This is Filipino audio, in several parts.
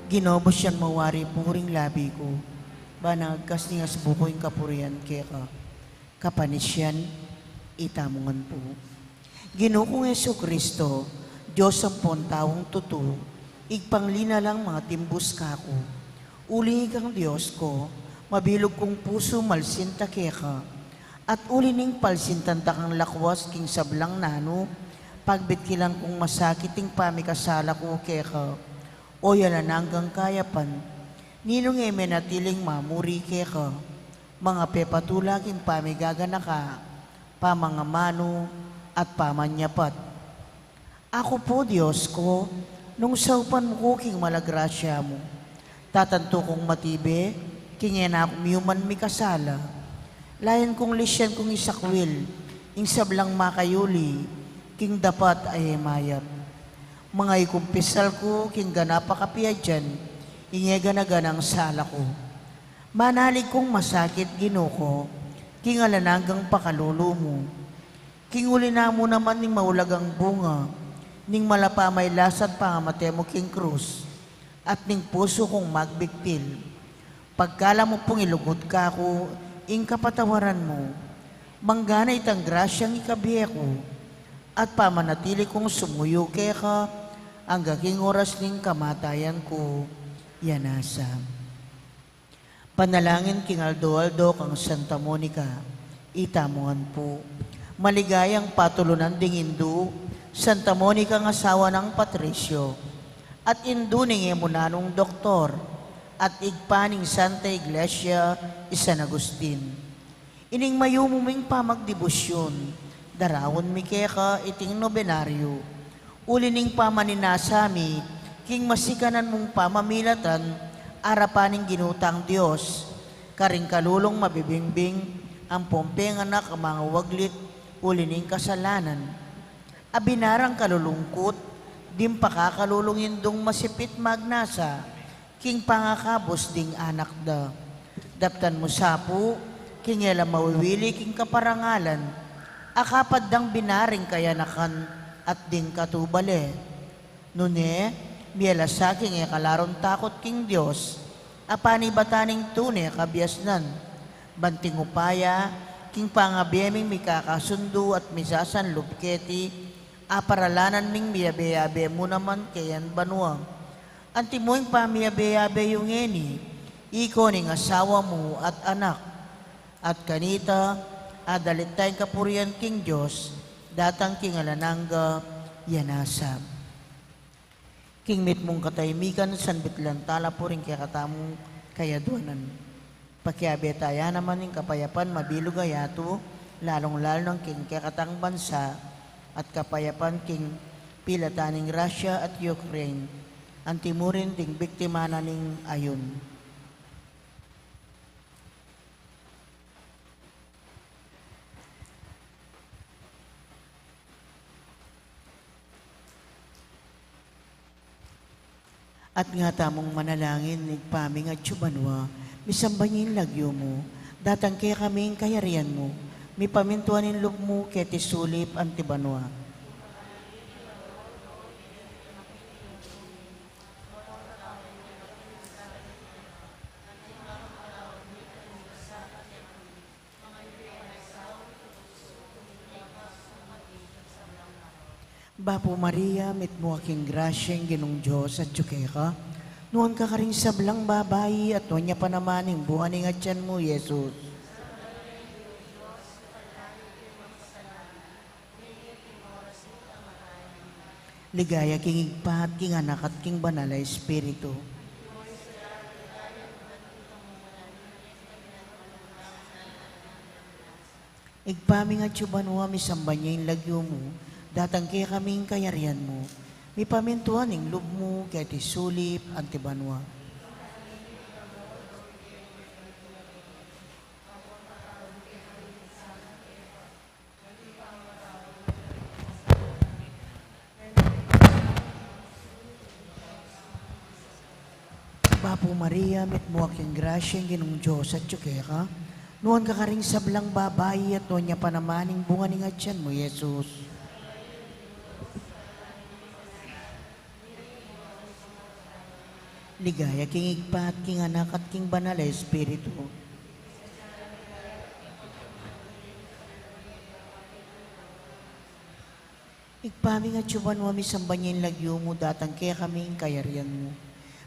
Ginobos siyan mawari puring labi ko. Banagkas ni nga bukoy kapurian kaya ka. Kapanisyan, itamungan po. Ginukong Yesu Kristo, Diyos ang pontawang tuto, igpanglina lang mga timbus kako. Uli kang Diyos ko, mabilog kong puso malsinta kaya ka. At uli ning palsintanta kang lakwas king sablang nano, pagbitkilan kong masakiting pamikasala ko kaya ka. O yalan hanggang kayapan, ninong menatiling mamuri kaya ka. Mga pepatulaging pamigagana ka, pamangamano at pamanyapat. Ako po, Diyos ko, nung saupan mo ko king malagrasya mo, tatanto kong matibe, kingin ako miyuman mi kasala. Layan kong lisyan kong isakwil, ing sablang makayuli, king dapat ay mayat. Mga ikumpisal ko, king ganapa kapiya dyan, ingeganaganang sala ko. Manalig kong masakit ginuko, king alananggang pakalulu mo. King uli na mo naman ning maulagang bunga, ning malapa may lasat pangamate mo king krus, at ning puso kong magbiktil. Pagkala mo pong ilugod ka ko, ing kapatawaran mo, manggana itang grasyang ikabiye ko, at pamanatili kong sumuyo kaya ka, ang gaking oras ning kamatayan ko, yanasa. Panalangin king Aldo kang Santa Monica, itamuhan po. Maligayang patulunan ding Indu, Santa Monica ng asawa ng Patricio, at Indu ning emunanong doktor, at igpaning Santa Iglesia, San Agustin. Ining mayumuming pamagdebosyon, darawon mi keka iting nobenaryo, ulining pamaninasami, king masikanan mong pamamilatan, arapaning ginutang Diyos, karing kalulong mabibingbing, ang pompeng anak ang mga waglit, ulining kasalanan. Abinarang kalulungkot, dim pakakalulong indong masipit magnasa, king pangakabos ding anak da. Daptan mo sapo, king ela mawiwili king kaparangalan, akapad dang binaring kayanakan at ding katubale. Nune, miela sa king ekalaron takot king Diyos, apani bataning tune kabiasnan, banting upaya, king pangabiyeming mikakasundo at misasan lupketi, aparalanan ming miyabe-yabe mo naman kayan banuang. Antimoing pamiyabe-yabe yung eni, iko ning asawa mo at anak, at kanita, adalit tayong kapurian king Diyos, datang king alanangga, yanasa. King mit mong kataymikan, sanbitlan tala po rin kaya katamong kayaduanan. Pakiabe taya naman ng kapayapan mabilog ayato, lalong-lalo ng king kakatang bansa, at kapayapan king pilataning Russia at Ukraine, ang timurin ding biktima na ning ayon. At nga tamong manalangin, nigpaming at tsubanwa, misambanyin lagyo mo, datang kaya kaming kayarian mo, mi pamintuanin loob mo, keti sulip antibanwa. Bapo Maria, mit mo aking grasyeng ginong Diyos at tsukeka, nuwan ka karing sablang babayi at nuwan niya pa naman yung buhaning at tiyan mo, Yesus. Ligaya king igpat, king anak at king banal na Espiritu. Igpaming at yubanwa, misamban niya yung lagyo mo, datang kaya kaming kayarian mo, mi pamintuan ng loob mo, kaya tisulip, antibanwa. Bapo Maria, mit mo aking grasyeng ginong Diyos at tsukeka, nuwan ka karing sablang babayi at nuwan niya pa naman yung bunga ng atyan mo, Yesus. Ligaya king igpat, king anak at king banal na Espiritu. Igpaming at syuban mo mi sambanyin lagyo mo datang kaya kaming kayarian mo.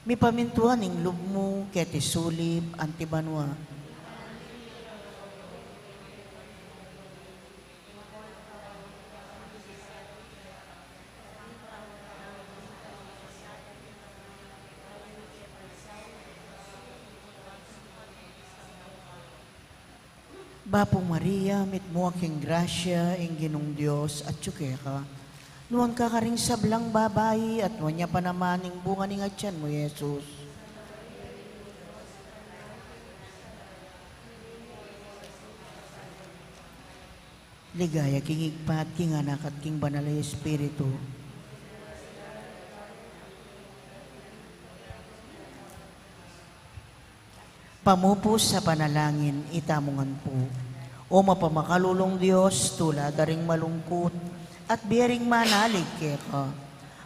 Mi pamintuan ing lub mo kaya tisulib antibanwa. Bapong Maria, mit mo aking grasya, ing ginong Diyos at tsuke ka. Nuwang ka karing sablang babayi at wanya pa naman ing bunga ning atyan mo, Yesus. Ligaya king igpat, king anak at king banal na Espiritu. Pamupos sa panalangin, itamungan po. O mapamakalulong Diyos, tula daring malungkot, at biyaring manalig ka.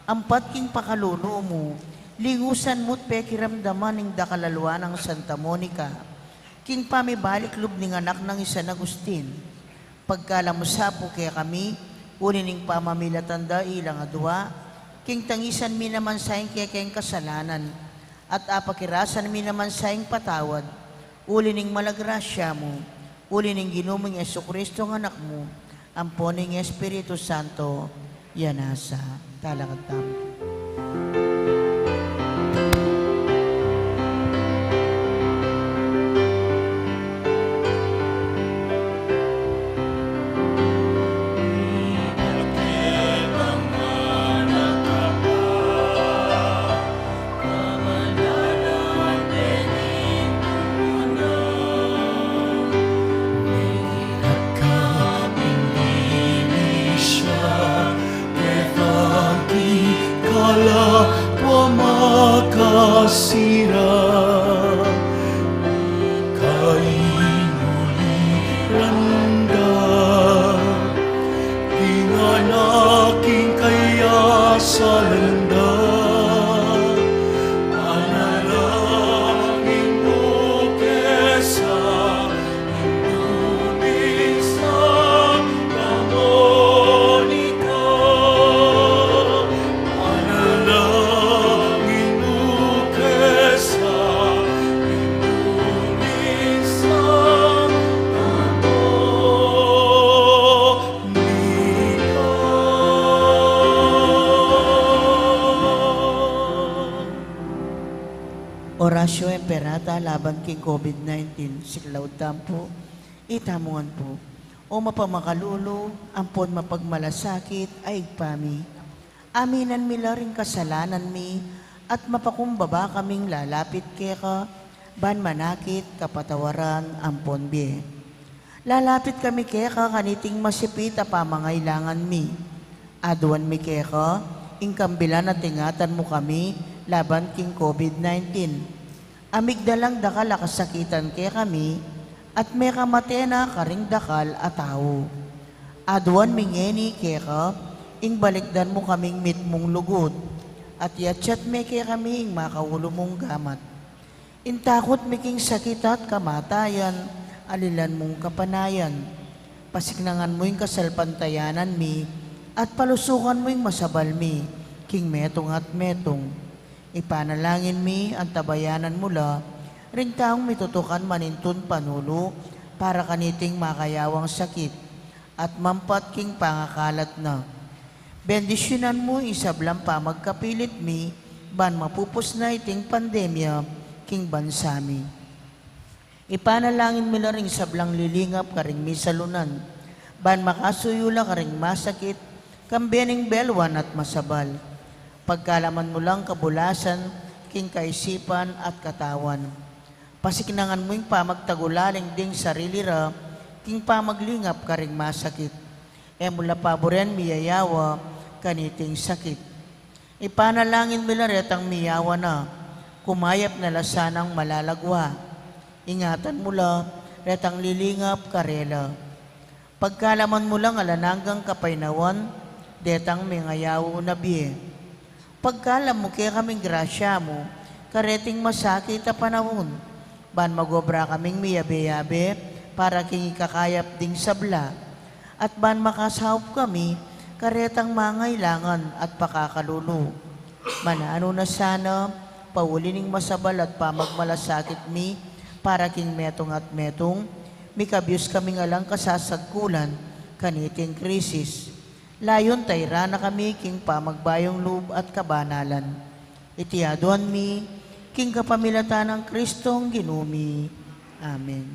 Ampat king pakalulo mo, lingusan mo't pekiramdaman ng dakalalwa ng Santa Monica, king pamibalik lub ning anak ng San Agustin. Pagkalamusapo kaya kami, unining pamamilatanda ilang adwa, king tangisan mi naman sayang kaya kayang kasalanan, at apakirasan mi naman sayang patawad, ulining malagrasya mo, ulining ginuming Jesucristo ng anak mo, amponing Espiritu Santo, yanasa, talakatam. Orasyo Emperata laban king COVID-19, siklaw tampo, itamungan po. O mapamakalulo, ampon mapagmalasakit, ay igpami. Aminan mi ring kasalanan mi, at mapakumbaba kaming lalapit keka, ban manakit, kapatawaran, ampon biye. Lalapit kami keka, kaniting masipit, pamangailangan mi. Aduan mi keka, ingkambilan at ingatan mo kami, laban king COVID-19. Amigdalang dakal akasakitan kaya kami, at may kamatena karing dakal at tao. Aduan mingeni kaya ing balikdan mo kaming mitmong lugod, at yatsyat me kaya kami ing makaulo mong gamat. Intakot miking sakit at kamatayan, alilan mong kapanayan. Pasignangan mo yung kasalpantayanan mi, at palusukan mo yung masabal mi, king metong at metong. Ipanalangin mi ang tabayanan mula, ring taong mitutukan manintun panulo, para kaniting makayawang sakit, at mampat king pangakalat na. Bendisyonan mo isablang pa magkapilit mi, ban mapupos na iting pandemya, king bansami. Ipanalangin mi na ring sablang lilingap karing misalunan, ban makasuyula karing masakit, kambiyaning belwan at masabal. Pagkalaman mo lang kabulasan, king kaisipan at katawan. Pasiknangan mo yung pamagtagulaling ding sarili ra, king pamaglingap karing masakit. E mula paboren miyayawa, kaniting sakit. Ipanalangin mo na retang miyawa na, kumayap na lasanang malalagwa. Ingatan mo la, retang lilingap karela. Pagkalaman mo lang alananggang kapainawan, detang may ngayaw na biye. Pagkalam mo kaya kaming grasya mo, kareting masakit a panahon. Ban magobra kaming miyabe-yabe, para king ikakayap ding sabla. At ban makasahop kami, karetang mangailangan at pakakalulu. Manano na sana, paulining masabal at pamagmalasakit mi, para king metong at metong, mikabyos kaming alang kasasagkulan, kaniting krisis. Layon tayra na kami king pamagbayong loob at kabanalan. Itiaduan mi, king kapamilatan ng Kristong ginumi. Amen.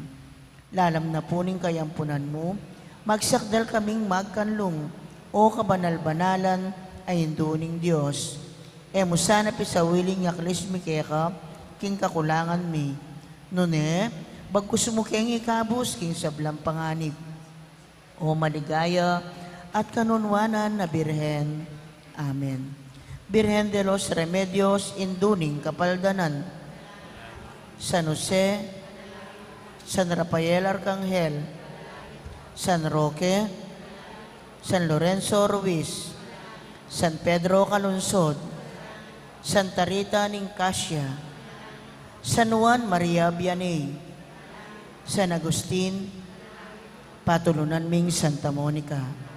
Lalam na puning kayampunan mo, magsakdal kaming magkanlong, o kabanal-banalan ay induning Diyos. Emo sana pisawiling yaklis mi keka, king kakulangan mi. Nune, bagkus mo keng ikabus, king sablang panganib. O maligaya, at kanunwanan na Birhen. Amen. Birhen de los Remedios, induning kapaldanan. San Jose, San Rafael Arcangel, San Roque, San Lorenzo Ruiz, San Pedro Calunsod, Santa Rita Nicasia, San Juan Maria Vianney, San Agustin, patulunan ming Santa Monica.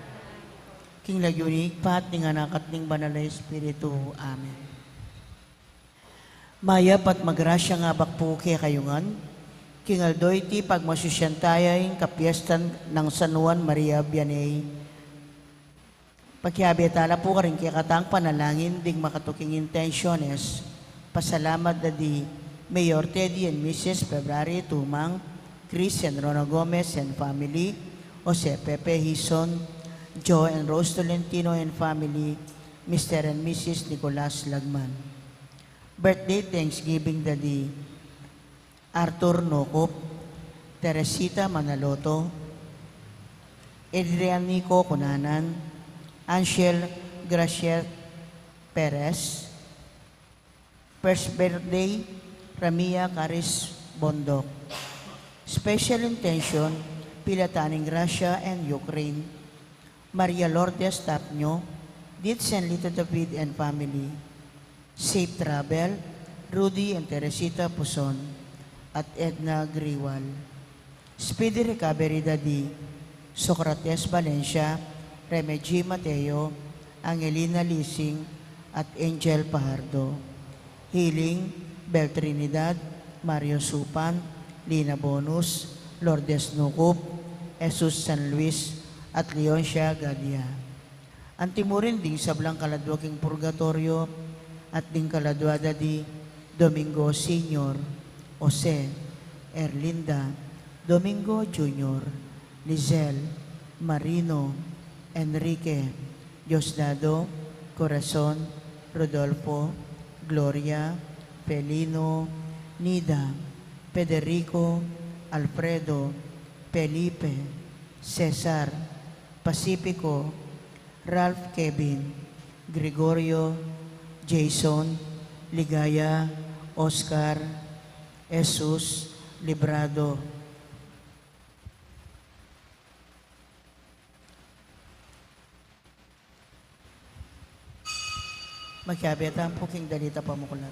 King lagyunik pat ning anak at ning banal na Espiritu. Amen. Maya pat magrasya nga bakpo kaya kayungan, King Aldoy ti pagmasusyantayay kapiestan ng San Juan Maria Vianney. Pagkiabitala po ka rin kaya katang panalangin ding makatuking intentiones. Pasalamat na di Mayor Teddy and Mrs. February Tumang, Chris and Rona Gomez and family, Jose Pepe Hison, Joe and Rose Tolentino and family, Mr. and Mrs. Nicolas Lagman. Birthday Thanksgiving Daddy Arthur Nocop, Teresita Manaloto, Adrianico Cunanan, Angel Gracier Perez. First birthday, Ramia Caris Bondok. Special intention, Pilataning Gracia and Ukraine. Maria Lourdes Tapnyo, Ditz and Lito David and family. Safe travel, Rudy and Teresita Puson, at Edna Griwal. Speedy recovery Daddy, Socrates Valencia, Remegie Mateo, Angelina Lising, at Angel Pajardo. Healing, Bel Trinidad, Mario Supan, Lina Bonus, Lourdes Nukup, Jesus San Luis, at Leoncia Gadia. Antimurin ding sablang kaladwa king purgatorio at ding kaladwa Daddy Domingo Senior, Jose, Erlinda, Domingo Junior, Lizelle, Marino, Enrique, Diosdado, Corazon, Rodolfo, Gloria, Pelino, Nida, Federico, Alfredo, Felipe, Cesar, Pacifico, Ralph Kevin, Gregorio, Jason, Ligaya, Oscar, Jesus, Librado. Magkabeta ang puking dalita pamukulat.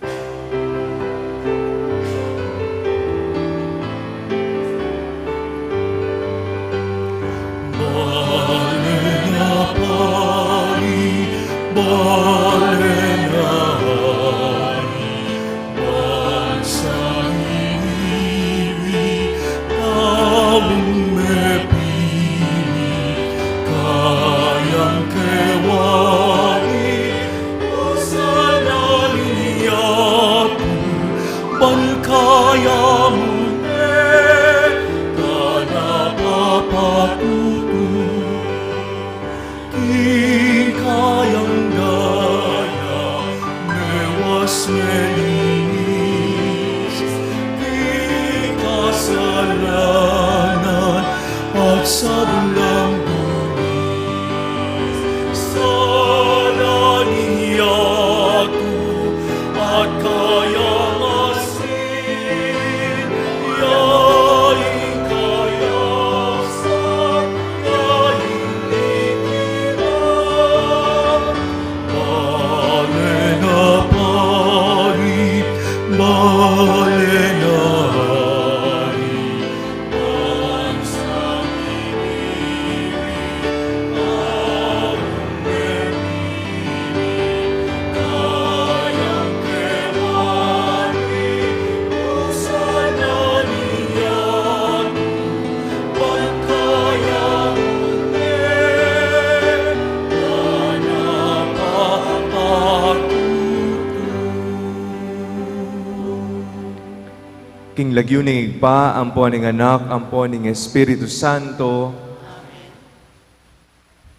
King lagyo ning igpa, ampo ning anak, ampo ning Espiritu Santo.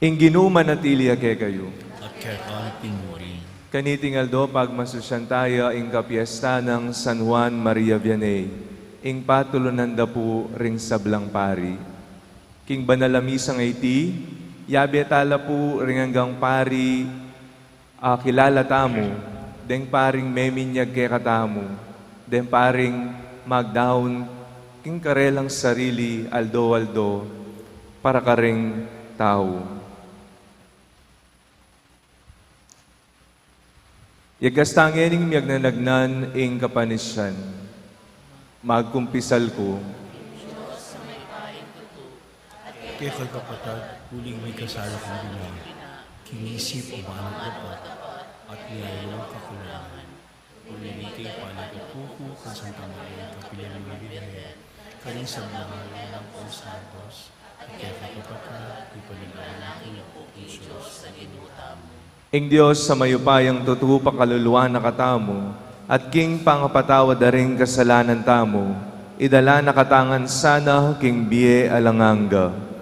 Ing ginuman at iliya ke kayo. At kaya kami pinuri. Kaniting aldo pagmasusyan tayo ing kapiesta ng San Juan Maria Vianney. Ing patulunan da po ring sablang pari. King banalamisang iti, yabe tala po ring hanggang pari, kilala tamo, deng paring meminyag ke katamo, deng paring magdaon, king karelang sarili, aldo-aldo, para karing tao. Yagastangening miyagnanagnan ing kapanisyan, magkumpisal ko, Kaya kay kapatad, huling may kasala kong bilang, kinisip o banang dapat, at niyayong kakulangan. Ulitin panagpupo kung Santa Maria Kapilang Maria, kaning sa bangal ng Pong Santos, at kaya kay kapatad, ipanagawa natin po ang Diyos sa inutamo. ing Diyos sa mayupayang tutuo pa kaluluwa na katamo, at king pangapatawa daring kasalanan tamo, idala na katangan sana king biye alanganga.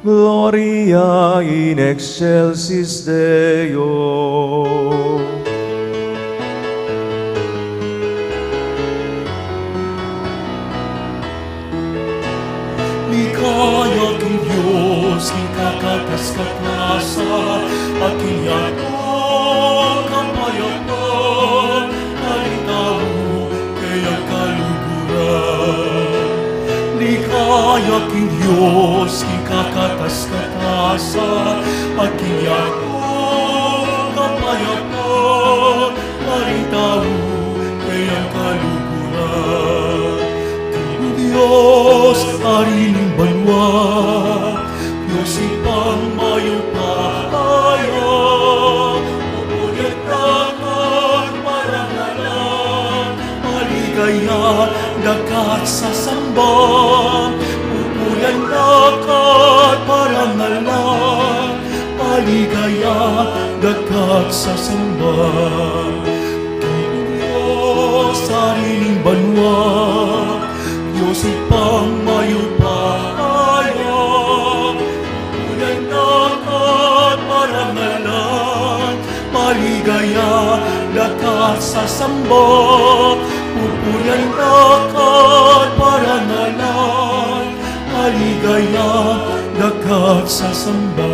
Gloria in excelsis Deo. Likaya kang Diyos, ikakatas-katasa, at inyatong kapayapaan, alitaw kaya kaluguran. Likaya kang Diyos, ikakatas-katasa, at inyatong kapayapaan, alitaw kaya kaluguran. Diyos, arining banwa, Diyos ipang mayupaya, Mabunyat dagat parangalan, maligaya dagat sa samba, Pupuyan dagat parangalan, maligaya dagat sa samba. Diyos, arining banwa, Diyos ipang mayupaya, Pupuyan dagat parangalan, maligaya dagat sa samba, Pupuyan dagat parangalan, maligaya dagat sa samba.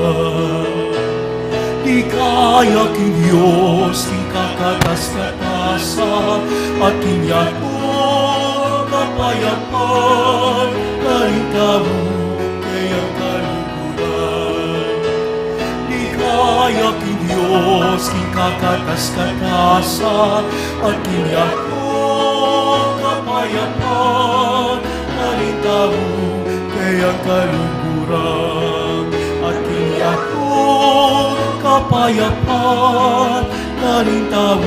Di kaya king Diyos, king kakatas-katasa, at kinyatong kapayapan, kalitaw kaya kaluguran. Di kaya king Diyos, king kakatas-katasa, at kinyatong kapayapan, kalitaw kaya kaluguran. At kinyatong kapayapaan, kalitaw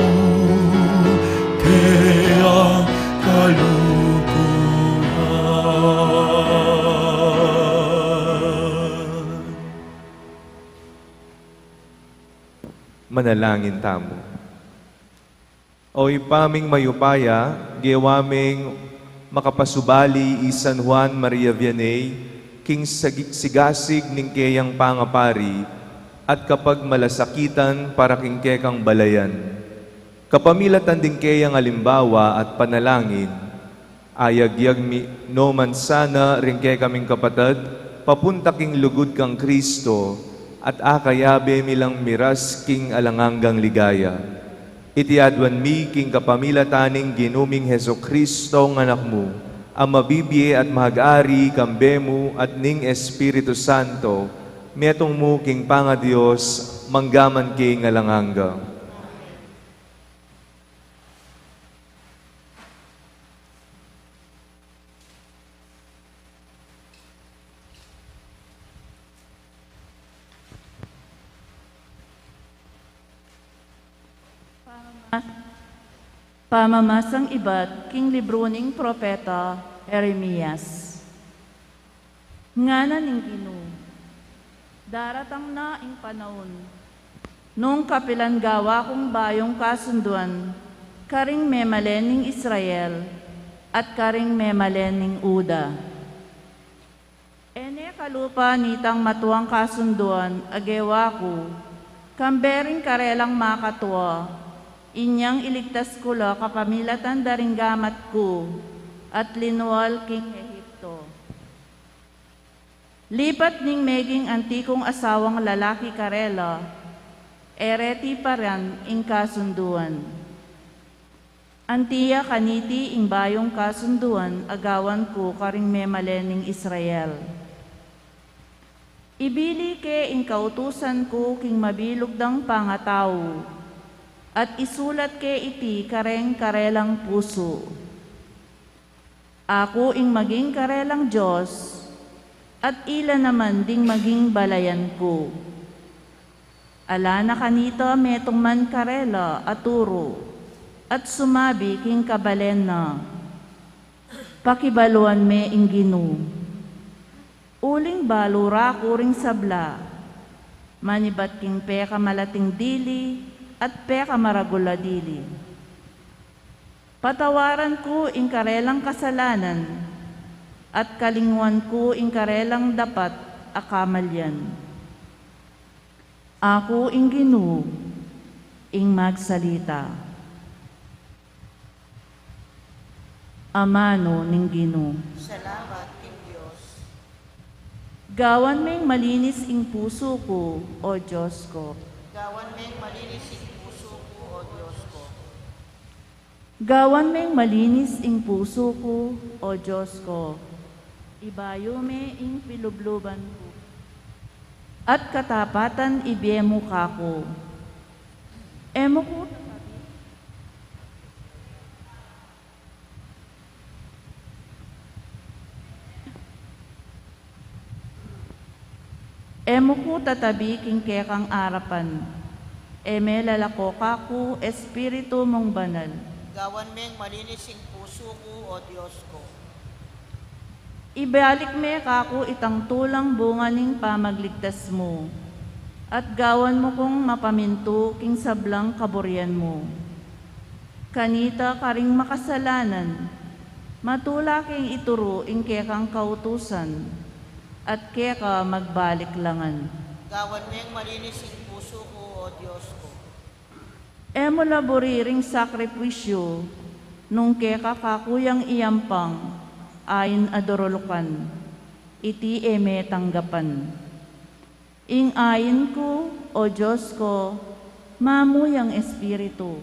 kaya kaluguran. Manalangin tamo. O ipaming mayupaya, giwaming makapasubali i San Juan Maria Vianney, king sigasig ning kayang pangapari, at kapag malasakitan para king kekang balayan. Kapamilatan din kayang alimbawa at panalangin, ayagyag no man sana rin kay kaming kapatid, papunta king lugod kang Kristo, at akayabe milang miras king alanganggang ligaya. Itiadwan mi king kapamilataning ginuming Heso Kristo ng anak mo, ang mabibiye at mahag-ari kambemu at ning Espiritu Santo, metong mo king panga Diyos, manggaman king alangangga. Pamamasang iba't king libro ning propeta Jeremias. Ngana ning Ginoo, daratang na ing panahon, nung kapilan gawa kong bayong kasunduan, karing memalen ning Israel, at karing memalen ning Uda. Ene kalupa nitang matuang kasunduan, agewa ko, kambering karelang makatwa, inyang iligtas ko la kapamilatan daring gamat ko at linual king Ehipto. Lipat ning meging antikong asawang lalaki karela, ereti paran ing kasunduan. Antiya kaniti ing bayong kasunduan, agawan ko karing memalening Israel. Ibili ke ing kautusan ko king mabilog dang pangataw, at isulat ke iti kareng karelang puso. Ako ing maging karelang Diyos, at ila naman ding maging balayan ko. Ala na kanito metong man karela aturo, at sumabi king kabalen na, pakibaluan me ing Ginoo. Uling balura kuring sabla, manibat king peka malating dili, at peka maragula dili. Patawaran ko ing karelang kasalanan, at kalingwan ko ing karelang dapat akamalyan. Ako ing Ginoo, ing magsalita. Amano ning Ginoo. Salamat king Diyos. Gawan meng malinis ing puso ko, o Diyos ko. Gawan meng malinis ing puso ko, O Diyos ko. Gawan meng malinis ing puso ko, o Diyos ko. Ibayo me ing pilubluban ko. At katapatan ibiemo kako. Emo ko Emo ko tatabi king kekang arapan. Eme lalako kaku, espiritu mong banal. Gawan meng malinis ing puso ko, O Diyos ko. Ibalik me kaku itang tulang bunga ning pamagligtas mo. At gawan mo kong mapaminto king sablang kaburyan mo. Kanita karing makasalanan, matula king ituro ing kekang kautusan, at keka magbalik langan. Gawan meng malinis ing puso ko, O Diyos ko. Emo laboriring sakripisyo, nung keka kakuyang iyampang, ayin adorolukan, iti eme tanggapan. Ing ayin ko, O Diyos ko, mamuyang espiritu.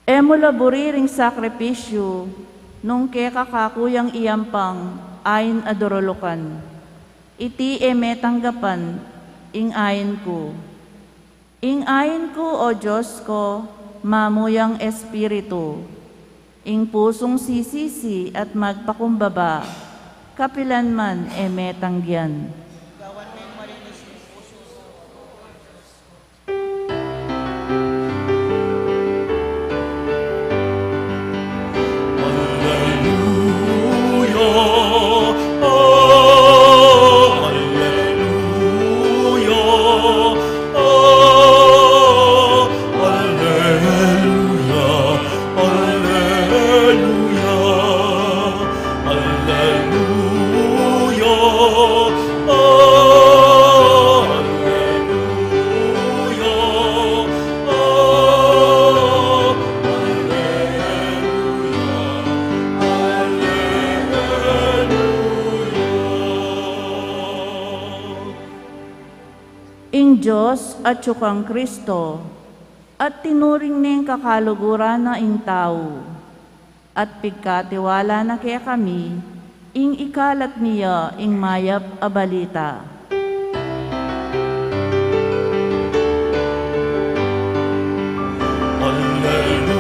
Emo laboriring sakripisyo, nung keka kakuyang iyampang, ayin adorolukan, iti eme tanggapan, ing ayin ko. Ing ayin ko, O Diyos ko, mamuyang espiritu, ing pusong sisisi at magpakumbaba, kapilan man eme tanggian. Gawan meng malinis ing puso ko. Alleluia, Diyos at tsukang Kristo, at tinuring ning kakaluguran na ing tao, at pigkatiwala na kaya kami, ing ikalat niya ing mayap a balita. Alleluia,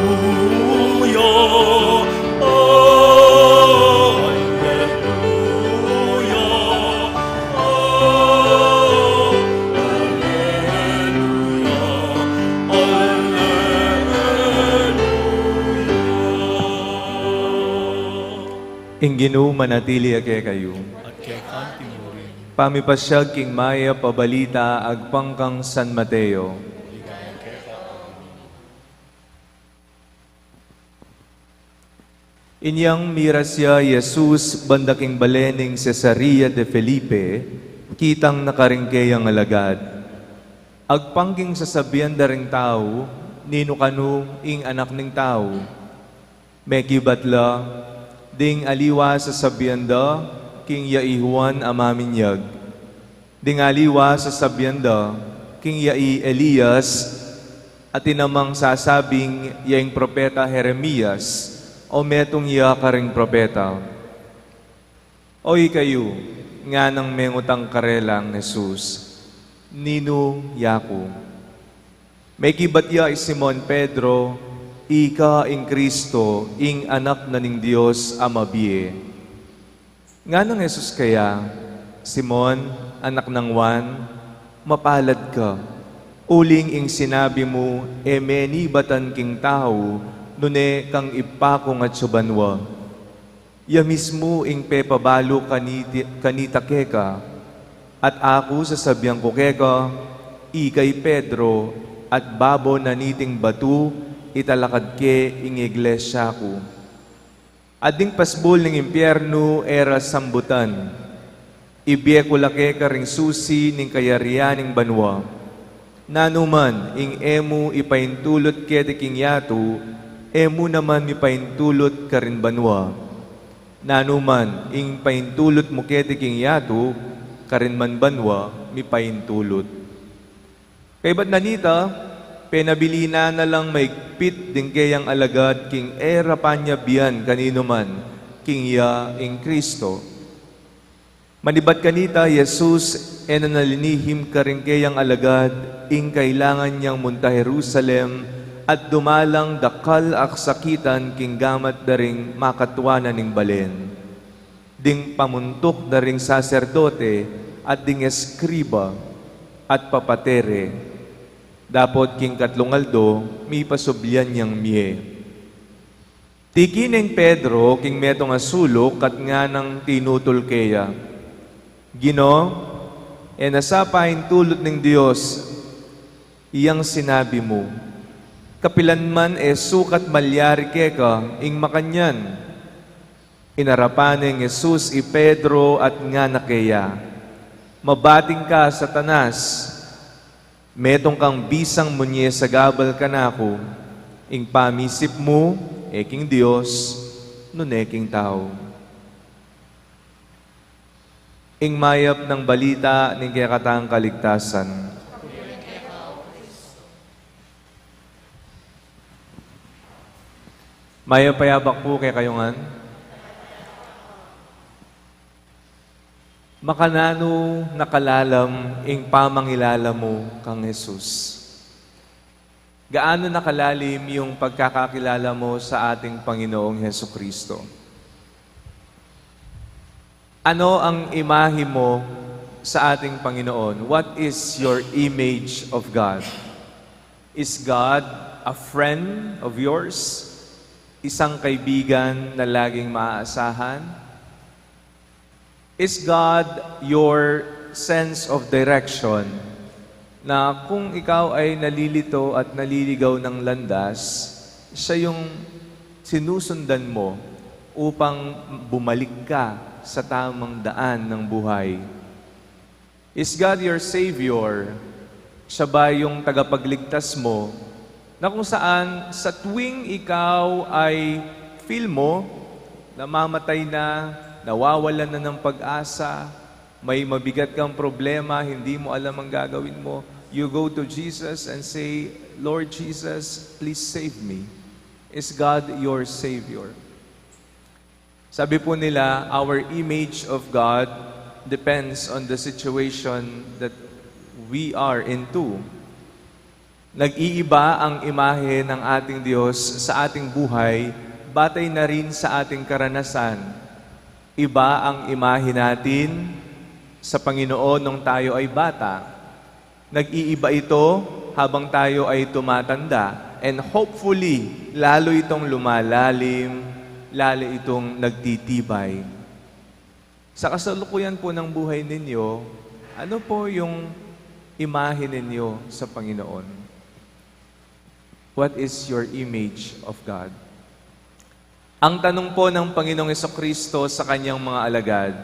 Ing Ginoo manatili ake kayo. at kay kanti mo rin, Pamipasyag king maya pabalita agpangkang San Mateo. Inyang mirasya Jesus bandaking balening Cesarea de Felipe, kitang nakaringkay ang alagad. Agpangking sasabihan da ring tao, nino kanu ing anak ning tao. Mekibatla, ding aliwa sasabihan da, king yaihuan amaminyag. Ding aliwa sasabihan da, king yai Elias, at inamang sasabing yaing propeta Jeremias, o metong iya karing propeta. Oy kayo, nga nang mengutang karelang Jesus, nino yaku. May kibatya Simon Pedro, ika ing Kristo, ing anak na ning Diyos amabiye. Nga nang Jesus kaya, Simon, anak ng Juan, mapalad ka. Uling ing sinabi mo, meni batan king tao, nune kang ipakong at subanwa. Ya mismo ing pepabalo kanita keka, at ako sasabihan ko keka, ikay Pedro, at babo na niting batu, italakad ke ing iglesia ko. Ading pasbol ng impyerno era sambutan, ibiye ko lake karing susi ning kayarian ning banwa. Nanuman ing emu ipaintulot ke king yato, emu naman mi paintulot karin banwa. Nanuman, ing paintulot mo kete king yato, karin man banwa, mi paintulot. Kay ba't nanita, penabilina na lang maigpit din kayang alagad, king era panya biyan kanino man, king ya ing Kristo. Manibat kanita, Jesus, enanalinihim karin kayang alagad, ing kailangan niyang munta Jerusalem, at dumalang dakal aksakitan king gamat daring makatwanan ning balen. Ding pamuntok daring saserdote at ding eskriba at papatere. Dapot king katlungaldo, mi pasublyan niyang miye. Tikineng Pedro king metong asulok kat nga nang tinutol keya. Gino, nasapain tulot ng Diyos, iyang sinabi mo, kapilan man sukat malyari keka, ing makanyan. Inarapan ng Jesus i Pedro at nga nakeya. Mabating ka, Satanas, metong kang bisang munye sa gabal kanako, ing pamisip mo, eking Diyos, nuneking tao. Ing mayap ng balita ng kayakatang kaligtasan. Maya payabak po kay kayongan. Makanano nakalalam ing pamangilala mo kang Jesus. Gaano nakalalim yung pagkakakilala mo sa ating Panginoong Hesukristo? Ano ang imahe mo sa ating Panginoon? What is your image of God? Is God a friend of yours? Isang kaibigan na laging maaasahan? Is God your sense of direction? Na kung ikaw ay nalilito at naliligaw ng landas, siya yung sinusundan mo upang bumalik ka sa tamang daan ng buhay. Is God your Savior? Siya ba yung tagapagligtas mo? Na kung saan sa tuwing ikaw ay feel mo, namamatay na, nawawalan na ng pag-asa, may mabigat kang problema, hindi mo alam ang gagawin mo, you go to Jesus and say, Lord Jesus, please save me. Is God your Savior? Sabi po nila, our image of God depends on the situation that we are into. Nag-iiba ang imahe ng ating Diyos sa ating buhay, batay na rin sa ating karanasan. Iba ang imahe natin sa Panginoon nung tayo ay bata. Nag-iiba ito habang tayo ay tumatanda. And hopefully, lalo itong lumalalim, lalo itong nagtitibay. Sa kasalukuyan po ng buhay ninyo, ano po yung imahe ninyo sa Panginoon? What is your image of God? Ang tanong po ng Panginoong Jesucristo sa kanyang mga alagad,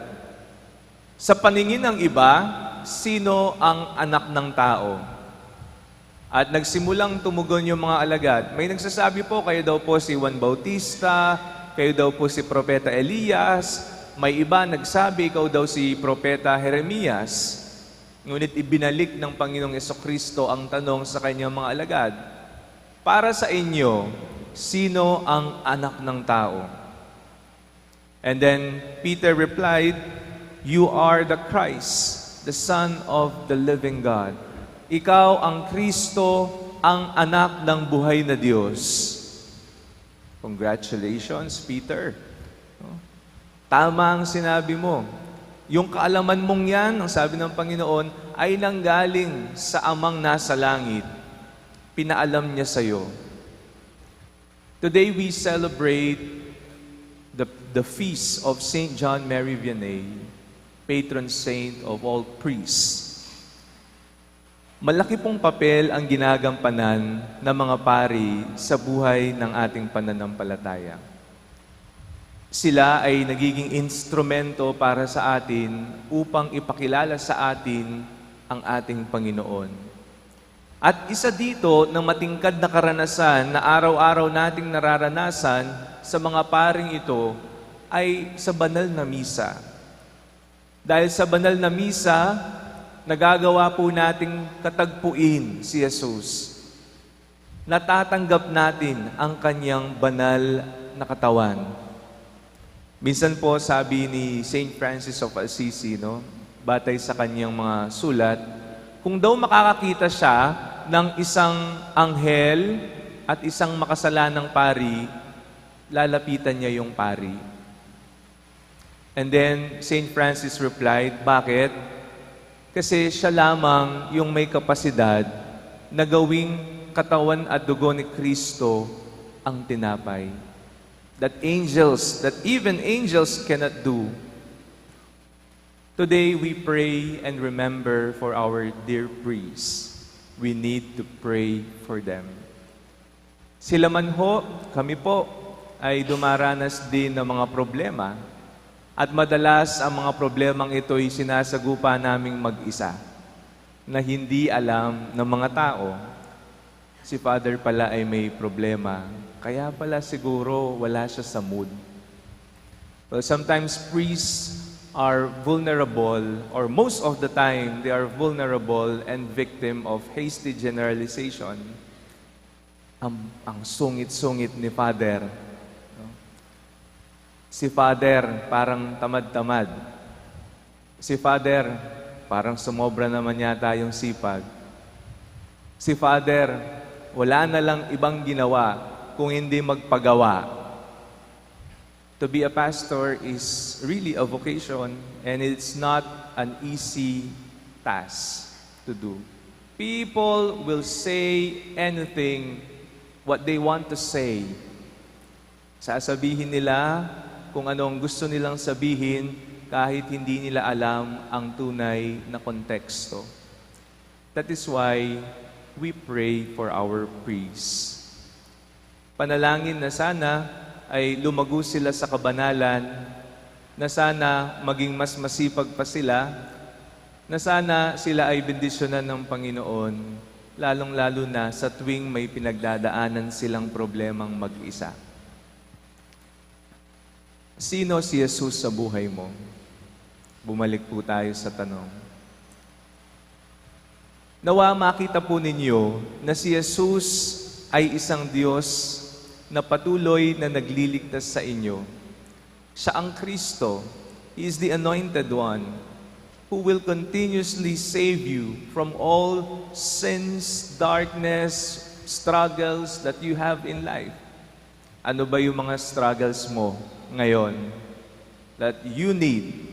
sa paningin ng iba, sino ang anak ng tao? At nagsimulang tumugon yung mga alagad. May nagsasabi po, kayo daw po si Juan Bautista, kayo daw po si Propeta Elias, may iba nagsabi, ikaw daw si Propeta Jeremias. Ngunit ibinalik ng Panginoong Jesucristo ang tanong sa kanyang mga alagad, para sa inyo, sino ang anak ng tao? And then Peter replied, you are the Christ, the Son of the living God. Ikaw ang Kristo, ang anak ng buhay na Diyos. Congratulations, Peter. Tama ang sinabi mo. Yung kaalaman mong yan, ang sabi ng Panginoon, ay nanggaling sa Amang nasa langit. Pinaalam niya sa iyo. Today we celebrate the feast of Saint John Mary Vianney, patron saint of all priests. Malaki pong papel ang ginagampanan ng mga pari sa buhay ng ating pananampalataya. Sila ay nagiging instrumento para sa atin upang ipakilala sa atin ang ating Panginoon. At isa dito ng matingkad na karanasan na araw-araw nating nararanasan sa mga paring ito ay sa banal na misa. Dahil sa banal na misa, nagagawa po nating katagpuin si Jesus. Natatanggap natin ang kanyang banal na katawan. Minsan po sabi ni Saint Francis of Assisi, batay sa kanyang mga sulat, kung daw makakakita siya ng isang anghel at isang makasalanang pari, lalapitan niya yung pari. And then Saint Francis replied, bakit? Kasi siya lamang yung may kapasidad na gawing katawan at dugo ni Kristo ang tinapay. That even angels cannot do. Today we pray and remember for our dear priests. We need to pray for them. Sila man ho, kami po, ay dumaranas din ng mga problema. At madalas ang mga problemang ito ay sinasagupa naming mag-isa na hindi alam ng mga tao. Si Father pala ay may problema. Kaya pala siguro wala siya sa mood. Well, sometimes priests are vulnerable, or most of the time, they are vulnerable and victim of hasty generalization. Ang sungit-sungit ni Father. Si Father, parang tamad-tamad. Si Father, parang sumobra naman yata yung sipag. Si Father, wala na lang ibang ginawa kung hindi magpagawa. To be a pastor is really a vocation, and it's not an easy task to do. People will say anything what they want to say. Sasabihin nila kung anong gusto nilang sabihin kahit hindi nila alam ang tunay na konteksto. That is why we pray for our priests. Panalangin na sana ay lumago sila sa kabanalan, na sana maging mas masipag pa sila, na sana sila ay bendisyonan ng Panginoon, lalong-lalo na sa tuwing may pinagdadaanan silang problemang mag-isa. Sino si Jesus sa buhay mo? Bumalik po tayo sa tanong. Nawa makita po ninyo na si Jesus ay isang Diyos na patuloy na nagliligtas sa inyo. Siya ang Kristo. He is the Anointed One who will continuously save you from all sins, darkness, struggles that you have in life. Ano ba yung mga struggles mo ngayon that you need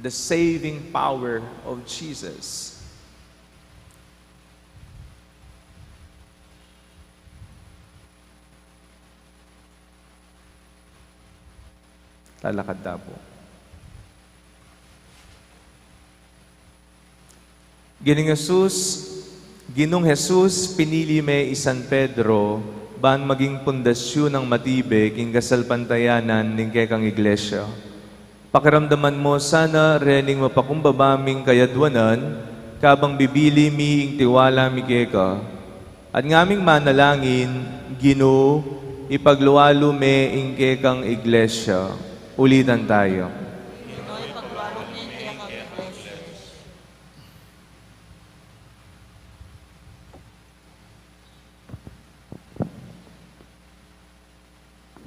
the saving power of Jesus? Lalakad na po. Ginong Jesus, pinili me isan Pedro, ban maging pundasyon ng matibig, ing kasalpantayanan, ning kekang iglesia. Pakiramdaman mo, sana rening mapakumbabaming kayadwanan, kabang bibili mi ing tiwala mi keka. At ngaming manalangin, Ginoo, ipagluwalo me ing kekang iglesia. Ulitan tayo.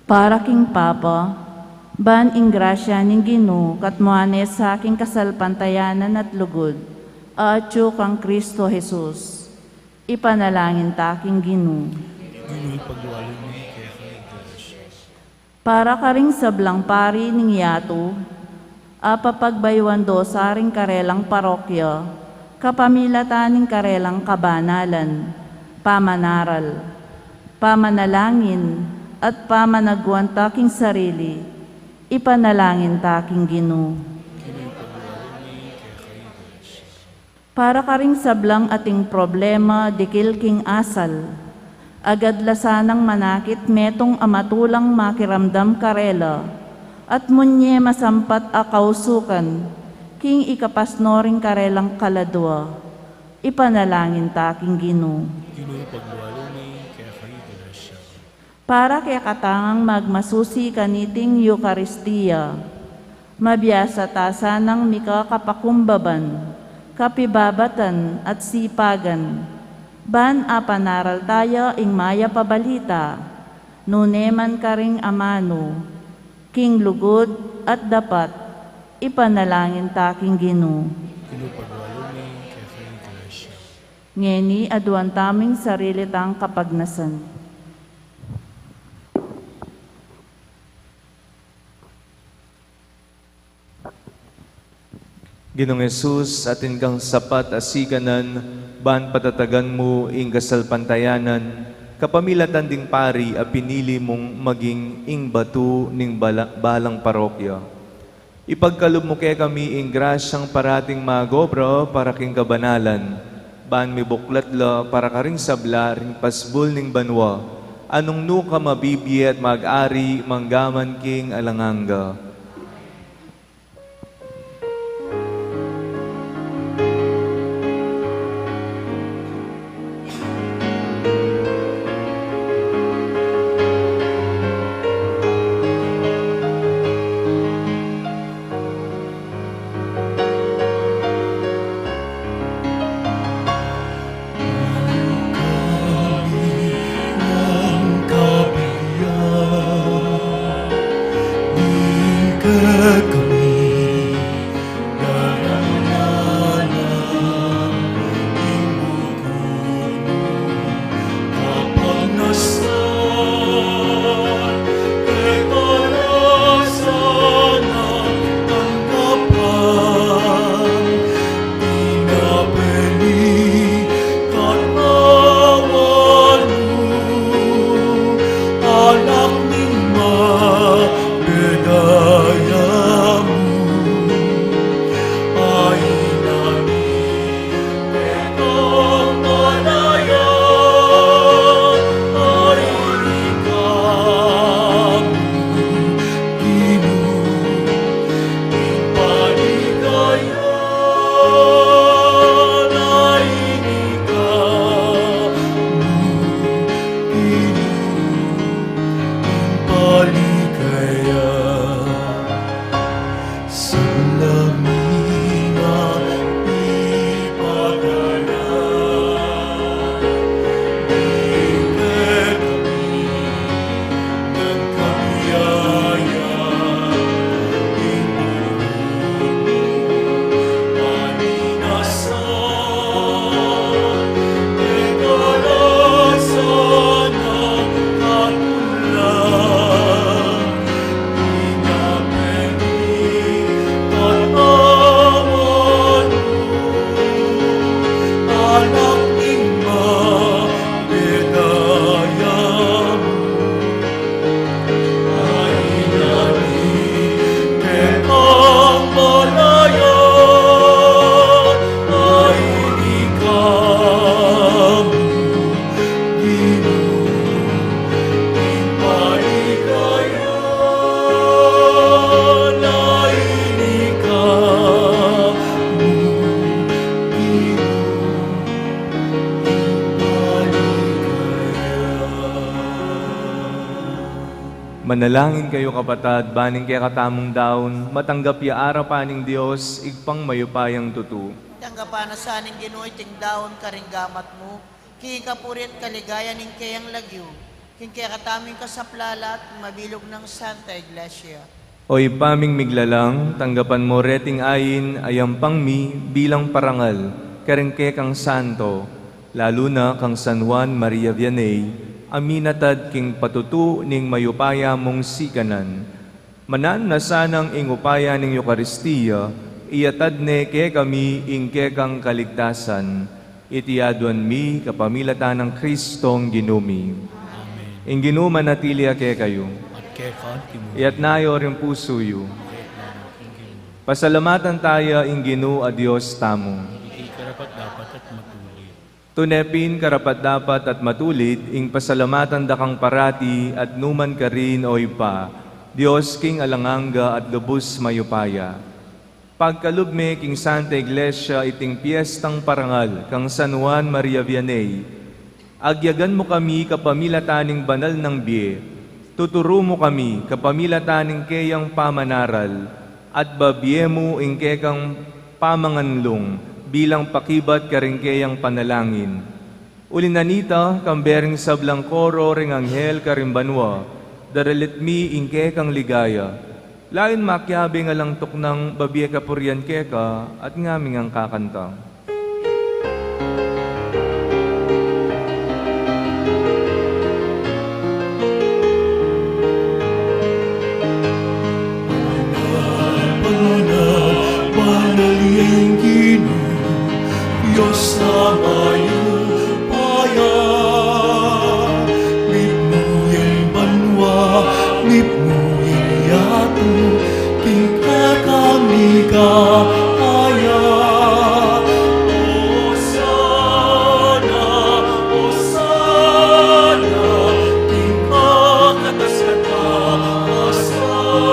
Para king Papa, ban ing grasya ning Ginoo kat moanes sa aking kasalpantayanan at lugod, atyo kang Kristo Jesus. Ipanalangin ta king Ginoo. Ginoo, pagluwalo mo kaya ka iglesia. Para karing sablang pari ning yato, apapagbaywan do sa ring karelang parokya, kapamilataning karelang kabanalan, pamanaral, pamanalangin, at pamanagwan taking sarili, ipanalangin taking Ginoo. Ginoo, pagluwalo mo kaya ka iglesia. Para karing sablang ating problema, dikil king asal, agad lasanang manakit metong amatulang makiramdam karela, at munye masampat akausukan, king ikapasnoring karelang kaladwa, ipanalangin taking Ginoo. Ginoo, pagluwalo mo kaya ka iglesia. Para kaya katangang magmasusi kaniting Eucharistia, mabiyasa tasanang mikakapakumbaban, kapibabatan at sipagan, ban apanaral tayo ing maya pabalita, nuneman karing amano, king lugod at dapat, ipanalangin taking Ginoo. Ginoo, pagluwalo mo kaya ka iglesia. Ngeni aduan taming sarili tang kapagnasan. Ginong Jesus, atin kang sapat asiganan, ban patatagan mo ing kasalpantayanan, kapamilatan ding pari a pinili mong maging ing batu ning balang parokya. Ipagkalob mo kaya kami ing grasyang parating magobra para king kabanalan, ban mi buklatla para karing sabla ring pasbul ning banwa, anong nuka mabibi at mag-ari manggaman king alanganga. Ning Manalangin kayo kapatad, baning kaya katamong daon, matanggap ya arapaning Diyos, igpang mayupayang tutu. Tanggapan na sa aning Ginoo ting daon karinggamat mo, king kapuri at kaligaya ning kayang lagyo, king kaya kataming kasaplala at mabilog ng Santa Iglesia. Oy paming miglalang, tanggapan mo reting ayin, ayang pangmi bilang parangal, karengke kang santo, lalo na kang San Juan Maria Vianney, aminatad king patutu ning mayupaya mong sikanan. Manan na sanang ing upaya ning Eucharistia, iyatad ne ke kami ing ke kang kaligtasan, itiaduan mi kapamilatan ng Kristong ginumi. Amen. Ing ginuman natili ke kayo, At kaya kanti mo, iyat nayo rin puso yu. kahit na king Pasalamatan tayo ing Ginoo a Dios tamo. Iti karapat dapat at matuloy. Tunepin karapat-dapat at matulit, ing pasalamatan dakang parati at numan ka rin oy pa, Diyos king alanganga at lubos mayupaya. Pagkalubme king Santa Iglesia iting piyestang parangal kang San Juan Maria Vianney, agyagan mo kami kapamilataning banal ng biye, tuturo mo kami kapamilataning kayang pamanaral, at babye mo ing kekang pamanganlong, bilang pakibat karingkeyang panalangin. Ulinanita, kambering sablang koro ring anghel karimbanwa, daralit mi ingke kang ligaya. Lain makyabe nga lang tuknang babye kapuryan keka at ngaming ang kakanta. Diyos na mayupaya, mipmuyeng banwa, mipmuyeng yatu, tingka kami kaya. O sana, tingka katas katasan. O sana,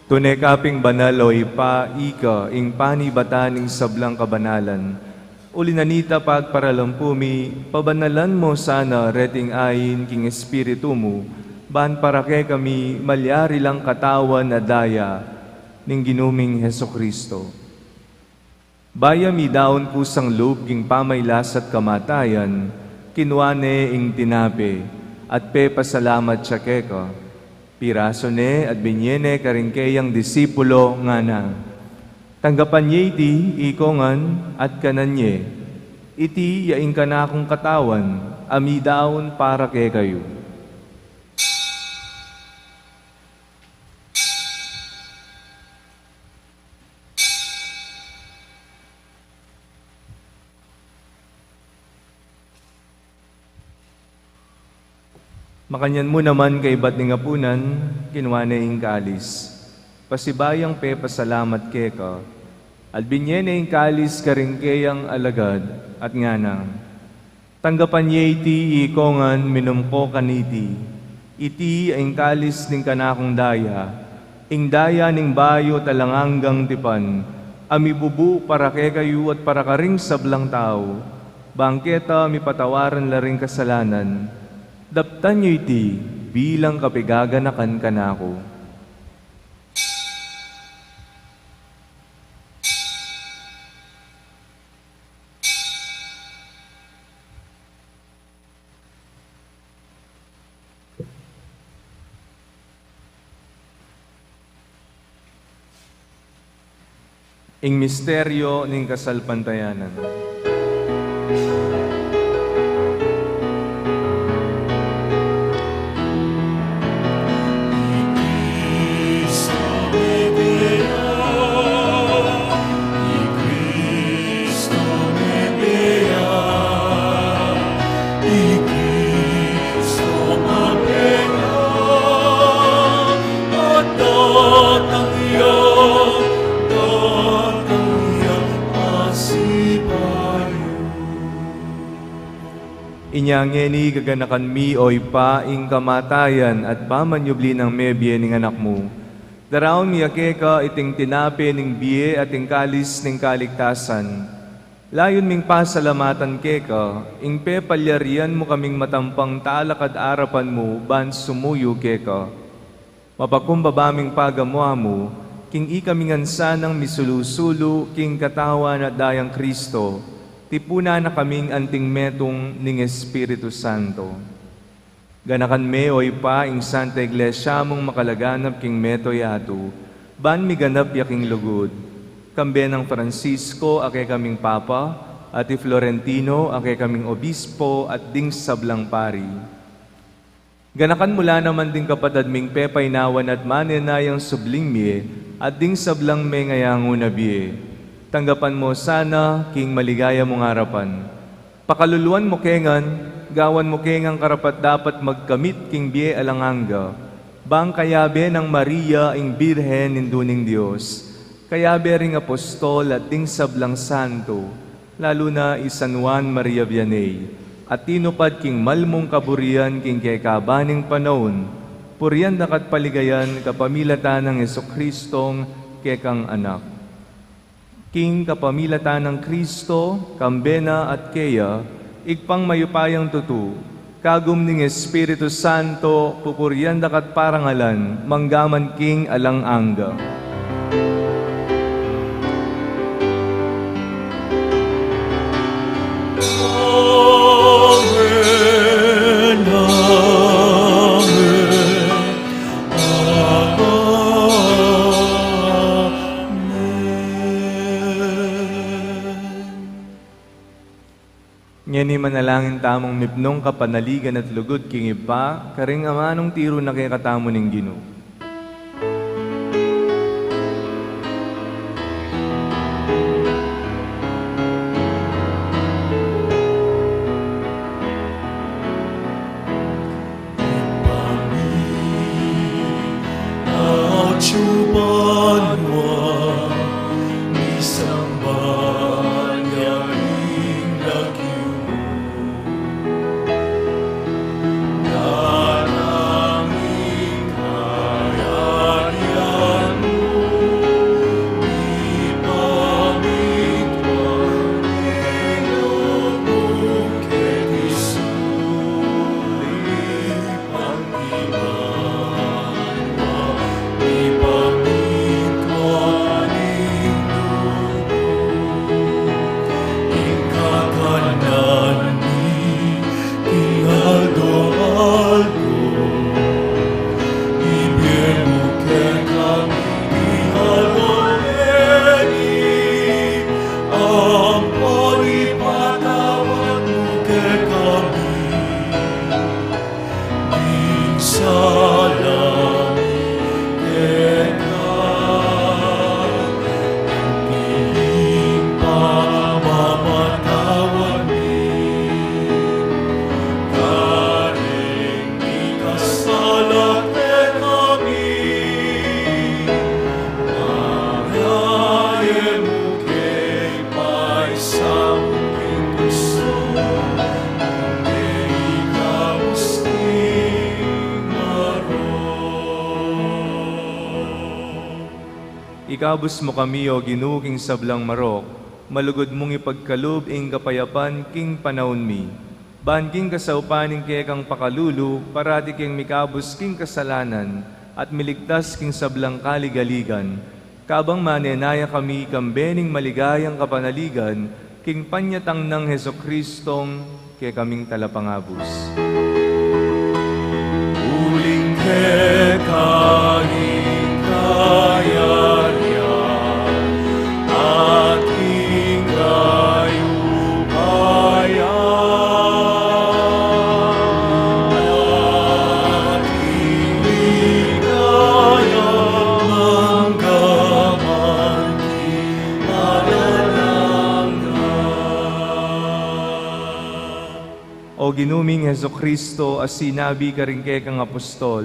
Tunay kaping banaloy pa ika ing panibataning sablang kabanalan. Ulinanita pagparalampumi, pabanalan mo sana reting ayin king espiritu mo, ban para kay kami malyari lang katawan na daya ning ginuming Heso Kristo. Baya mi daon kusang loob king pamaylas at kamatayan, kinuane ing tinape, at pe pasalamat siya keka. Piraso ne at binyene karingkeyang disipulo nga na. Tanggapan niya iti ikongan at kananye. Iti yaing kanakong katawan, amidaon para kay kayo. Makanyan mo naman kay ba't ni ngapunan, kinuha na ing kalis. Pasibayang pe pasalamat keka, at binyene ing kalis karingkeyang alagad at nganang. Tanggapan niya iti ikongan minumko kaniti, iti ang kalis ning kanakong daya, ing daya ning bayo talanganggang tipan, amibubu para kay kayo at para karing sablang tao, bangketa mi patawaran la ring kasalanan, daptan niyo iti bilang kapigaganakan kanako. ing misteryo ning kasalpantayanan. Inyangeni gaganakan mi oy pa ing kamatayan at pamanyubli ng mebye ning anak mo. Daraon miyake ka iting tinape ning biye at ing kalis ning kaligtasan. Layon ming pasalamatan ke ka, ing pepalyarian mo kaming matampang talakad arapan mo, ban sumuyo ke ka. Mapakumbabaming pagamwa mo, king ikamingansa ng misulusulu, king katawan at dayang Kristo, tipuna na kaming anting metong ning Espiritu Santo. Ganakan me oy pa ing Santa Iglesia mong makalaganap king metoy ato, ban miganap yaking lugod. Kambe ng Francisco ake kaming Papa, at Florentino ake kaming Obispo at ding sablang pari. Ganakan mula naman ding kapatad ming pepay nawan at manenayang subling miye, at ding sablang me ngayango na biye. Tanggapan mo sana, king maligaya mong harapan. Pakaluluan mo kengan, gawan mo kengang karapat dapat magkamit king biye alanganga. Bang kayabe ng Maria ing Birhen ninduning Diyos. Kayabe ring apostol at ding sablang santo, lalo na San Juan Maria Vianney. At tinupad king malmong kaburian king kay kabaning panahon, puriyan dakat paligayan kapamilatan ng Jesucristong kekang anak. King kapamilatan ng Kristo, kambena at keya, igpang mayupayang tutu, kagum ning Espiritu Santo, pupuriyan dakat parangalan, manggaman king alang angga. Ngeni manalangin tamong mipnong kapanaligan at lugod king iba, karing amanong tiro na kay katamo ning Ginoo. Ikabus mo kami o Ginoo king sablang marok, malugod mong ipagkalub ing kapayapan king panahon mi. Ban king kasaupaning kekang pakalulu, parati king mikabus king kasalanan, at miligtas king sablang kaligaligan. Kabang manenaya kami kambening maligayang kapanaligan, king panyatang ng Jesucristong ke kaming talapangabus. Uling kekanging kayarian, ginuming Heso Kristo as sinabi ka rin kay kang apostol,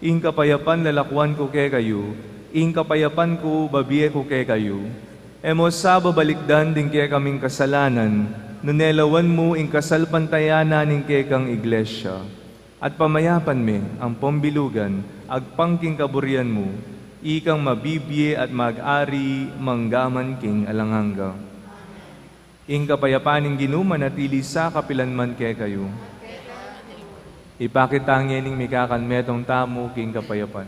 ing kapayapan lalakwan ko kay kayo, ing kapayapan ko babiye ko kay kayo. Emo sa babalikdan din kay kaming kasalanan, nunelawan mo ing kasalpantayanan ing kay kang iglesia. At pamayapan me ang pambilugan, agpangking kaburian mo, ikang mabibye at mag-ari manggaman king alanganga. Ing kapayapaning ginuman at ili sa kapilanman kay kayo. Ipakitangin ning mikakan metong tamo king kapayapan.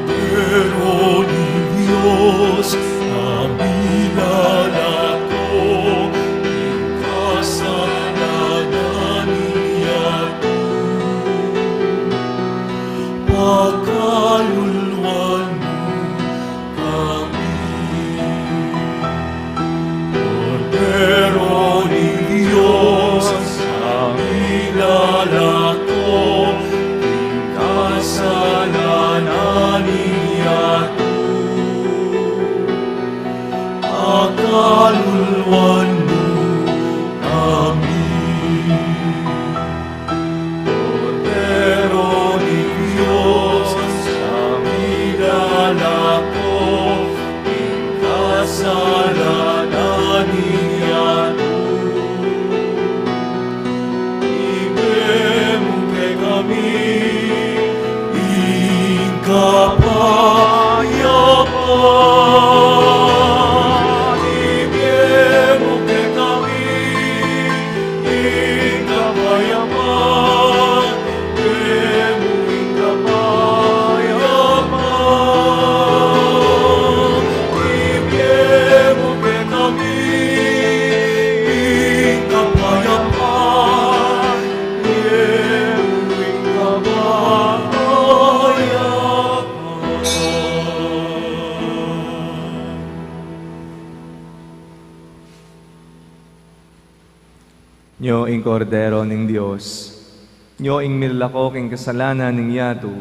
Pero ni Diyos, amilala ko, kasalanan niya ko. Pagkaluluan mo kami. Pero ni Diyos, amilala ko, kasalanan niya ko. Kaluluan mo kami. Pero ni Diyos, amilala ko, kasalanan niya ko. Ibig mo kay kami, kapayapan. Ibigay mo kay kami, kapayapan. Ibigay mo kapayapan. Ibigay mo kay kami, kapayapan. Ibigay mo Nyo ing kordero ning Dios, nyo ing milako king kasalanan ning yato,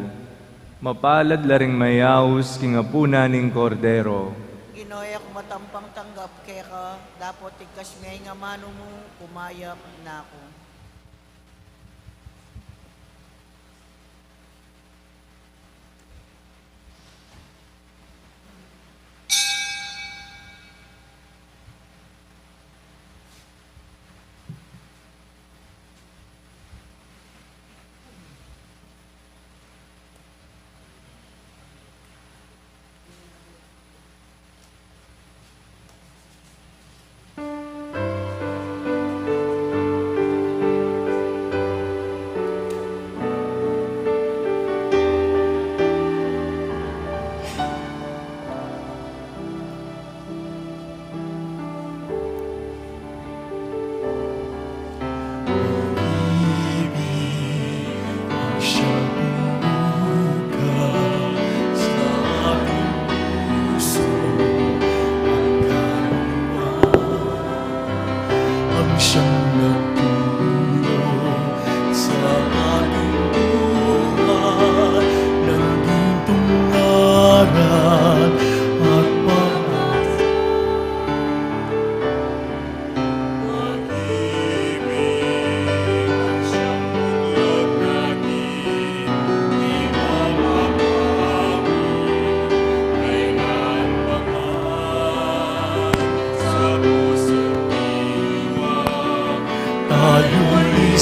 mapalad laring mayaus king apuna ning kordero. Ginoy ako matampang tanggap kaya ka, dapat tigkas may nga mano mo, kumayap na ako.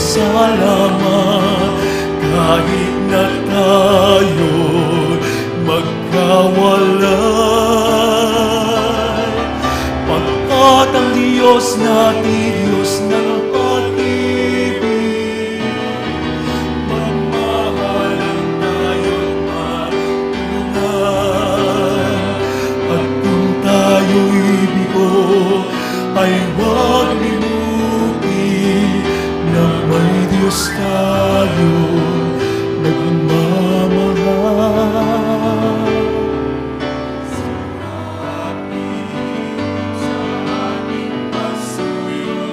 salamat kahit na tayo'y magkawalay. Pagkat ang Diyos natin, Diyos ng pag-ibig, mamahalan tayo't matulungan. At kung tayo'y bigo, ay huwag limutin na may Diyos tayo nagmamahal. Sa ating pasuyo,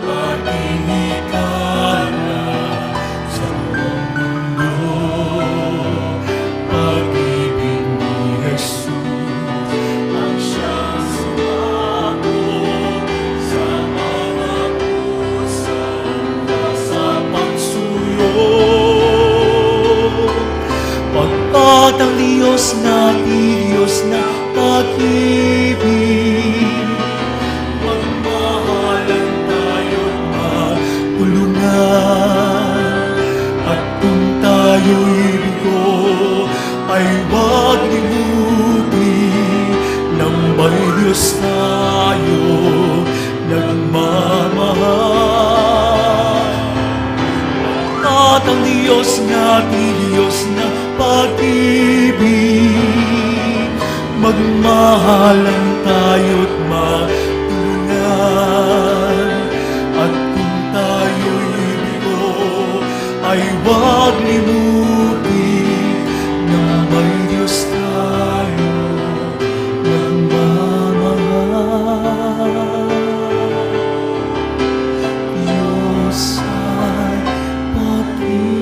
ating ikala Tatang Diyos na pag-ibig, magmahalan tayo't magtulungan. At kung tayo'y bigo, ay huwag limutin nang may Diyos tayo nagmamahal. Tatang Diyos na pag-ibig, magmahalan tayo't magtulungan. At kung tayo'y bigo, ay huwag limutin na may Diyos tayo nagmamahal. Diyos ay pag-ibig.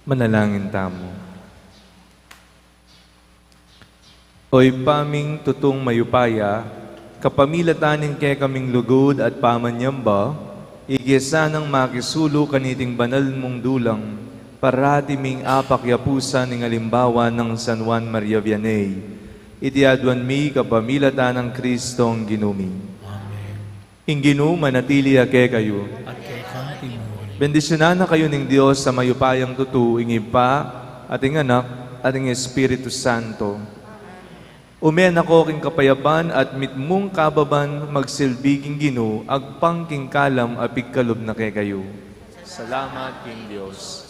Manalangin tamo. Oy paming tutong mayupaya, kapamilatanin kay kaming lugod at pamanyamba, igisa ng makisulo kaniting banal mong dulang, parati ming apakyapusa ng alimbawa ng San Juan Maria Vianney. Itiadwan mi kapamilatan ng Kristong ginuming. Amen. Inginu manatili ake kayo. At kay kanti mo, Bendisyonan na kayo ng Diyos sa mayupayang tutu, ing Ipa, ating anak, ating Espiritu Santo. Umen ako king kapayaban at mitmong kababan magsilbiging Ginoo, agpang king kalam apig kalob na kay kayo. Salamat king Diyos.